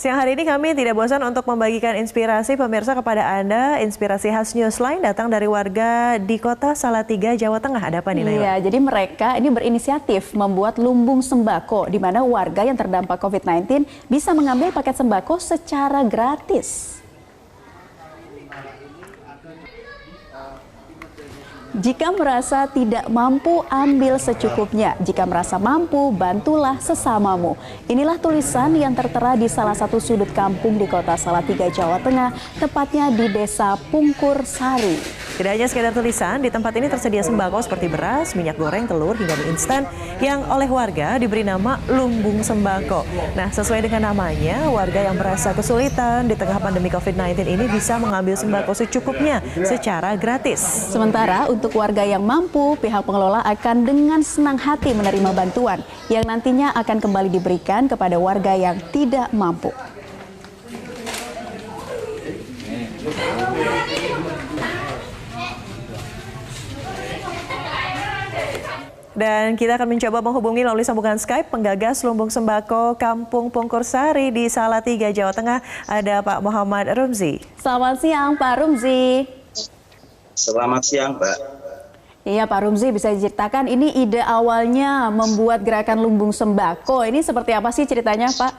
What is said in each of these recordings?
Siang hari ini kami tidak bosan untuk membagikan inspirasi pemirsa kepada Anda. Inspirasi khas Newsline datang dari warga di kota Salatiga, Jawa Tengah. Ada apa nih, Naila? Iya, jadi mereka ini berinisiatif membuat lumbung sembako di mana warga yang terdampak COVID-19 bisa mengambil paket sembako secara gratis. Jika merasa tidak mampu, ambil secukupnya. Jika merasa mampu, bantulah sesamamu. Inilah tulisan yang tertera di salah satu sudut kampung di kota Salatiga, Jawa Tengah, tepatnya di Desa Pungkur Sari. Tidak hanya sekedar tulisan, di tempat ini tersedia sembako seperti beras, minyak goreng, telur, hingga mie instan yang oleh warga diberi nama lumbung sembako. Nah, sesuai dengan namanya, warga yang merasa kesulitan di tengah pandemi COVID-19 ini bisa mengambil sembako secukupnya secara gratis. Sementara untuk warga yang mampu, pihak pengelola akan dengan senang hati menerima bantuan yang nantinya akan kembali diberikan kepada warga yang tidak mampu. Dan kita akan mencoba menghubungi melalui sambungan Skype penggagas lumbung sembako Kampung Pungkur Sari di Salatiga, Jawa Tengah. Ada Pak Muhammad Rumzi. Selamat siang, Pak Rumzi. Selamat siang, Mbak. Iya, Pak Rumzi, bisa diceritakan ini ide awalnya membuat gerakan lumbung sembako. Ini seperti apa sih ceritanya, Pak?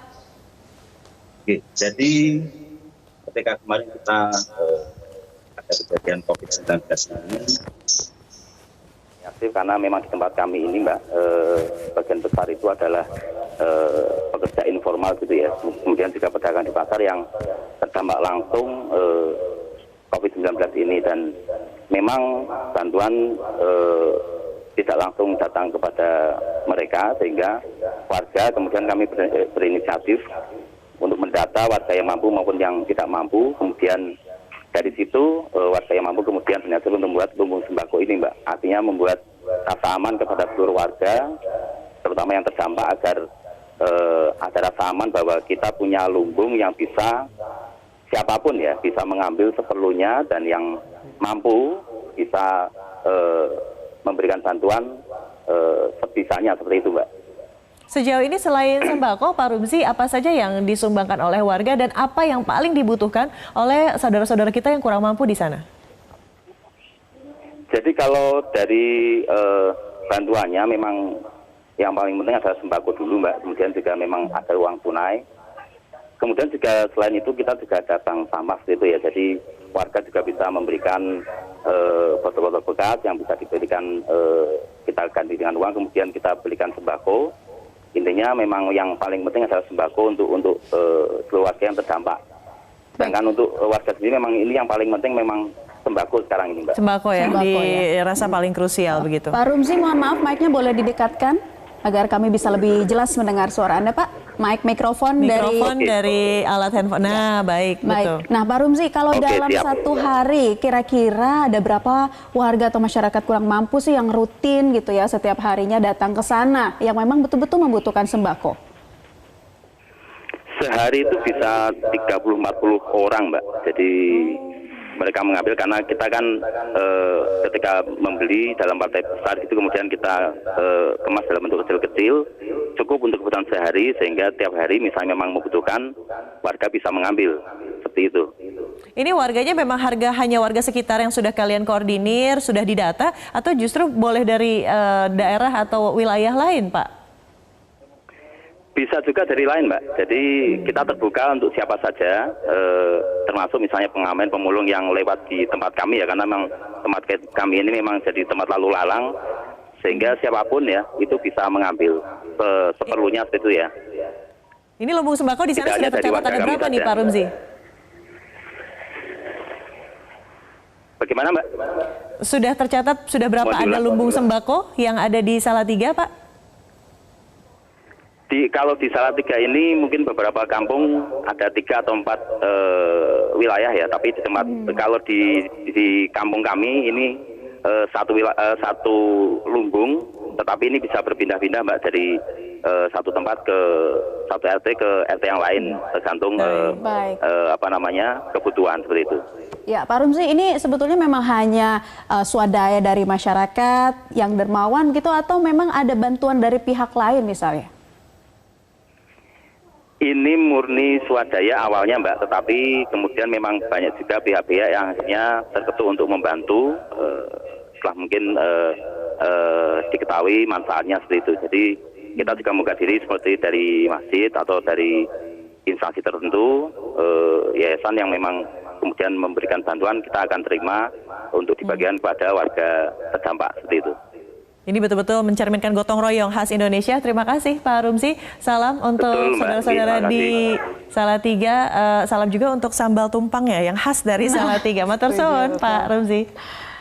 Oke, jadi ketika kemarin kita ada kejadian COVID-19 ini, karena memang di tempat kami ini, Mbak, bagian besar itu adalah pekerja informal gitu ya. Kemudian juga pedagang di pasar yang terdampak langsung COVID-19 ini, dan memang bantuan tidak langsung datang kepada mereka, sehingga warga kemudian kami berinisiatif untuk mendata warga yang mampu maupun yang tidak mampu. Kemudian dari situ warga yang mampu kemudian berhasil untuk membuat lumbung sembako ini, Mbak. Artinya membuat rasa aman kepada seluruh warga, terutama yang terdampak, agar ada rasa aman bahwa kita punya lumbung yang bisa siapapun ya bisa mengambil seperlunya, dan yang mampu bisa memberikan bantuan sebisanya, seperti itu, Mbak. Sejauh ini selain sembako, Pak Rumzi, apa saja yang disumbangkan oleh warga dan apa yang paling dibutuhkan oleh saudara-saudara kita yang kurang mampu di sana? Jadi kalau dari bantuannya memang yang paling penting adalah sembako dulu, Mbak. Kemudian juga memang ada uang tunai. Kemudian juga selain itu kita juga ada bank sampah gitu ya. Jadi warga juga bisa memberikan botol-botol bekas yang bisa diberikan, kita ganti dengan uang, kemudian kita belikan sembako. Intinya memang yang paling penting adalah sembako untuk seluruh warga yang terdampak. Sedangkan untuk warga sendiri memang ini yang paling penting memang sembako sekarang ini, Mbak. Sembako ya, dirasa paling krusial begitu. Pak Rumzi, mohon maaf mic-nya boleh didekatkan agar kami bisa lebih jelas mendengar suara Anda, Pak. Mikrofon dari alat handphone. Nah, baik, betul. Nah, Pak Rumzi, kalau dalam satu hari kira-kira ada berapa warga atau masyarakat kurang mampu sih yang rutin gitu ya setiap harinya datang ke sana yang memang betul-betul membutuhkan sembako? Sehari itu bisa 30-40 orang, Mbak. Jadi mereka mengambil, karena kita kan ketika membeli dalam partai besar itu kemudian kita kemas dalam bentuk kecil-kecil, cukup untuk kebutuhan sehari, sehingga tiap hari misalnya memang membutuhkan, warga bisa mengambil, seperti itu. Ini warganya memang hanya warga sekitar yang sudah kalian koordinir, sudah didata, atau justru boleh dari daerah atau wilayah lain, Pak? Bisa juga dari lain, Mbak. Jadi kita terbuka untuk siapa saja, termasuk misalnya pengamen, pemulung yang lewat di tempat kami ya, karena memang tempat kami ini memang jadi tempat lalu lalang, sehingga siapapun ya itu bisa mengambil seperlunya, seperti itu ya. Ini lumbung sembako di sana sudah tercatat ada berapa nih, Pak Rumzi? Bagaimana, Mbak? Sudah tercatat sudah berapa ada lumbung sembako yang ada di Salatiga, Pak? Kalau di Salatiga ini mungkin beberapa kampung ada 3 atau 4 wilayah ya, tapi di tempat kalau di kampung kami ini satu lumbung, tetapi ini bisa berpindah-pindah, Mbak, dari satu tempat ke satu RT ke RT yang lain, tergantung kebutuhan, seperti itu. Ya, Pak Rumzi, ini sebetulnya memang hanya swadaya dari masyarakat yang dermawan gitu, atau memang ada bantuan dari pihak lain misalnya? Ini murni swadaya awalnya Mbak, tetapi kemudian memang banyak juga pihak-pihak yang akhirnya terketuk untuk membantu setelah mungkin diketahui manfaatnya seperti itu. Jadi kita juga membuka diri seperti dari masjid atau dari instansi tertentu, yayasan yang memang kemudian memberikan bantuan, kita akan terima untuk dibagikan kepada warga terdampak seperti itu. Ini betul-betul mencerminkan gotong royong khas Indonesia. Terima kasih Pak Rumzi. Salam untuk saudara-saudara di Salatiga. Salam juga untuk sambal tumpang ya yang khas dari Salatiga. Matur suwun Pak Rumzi.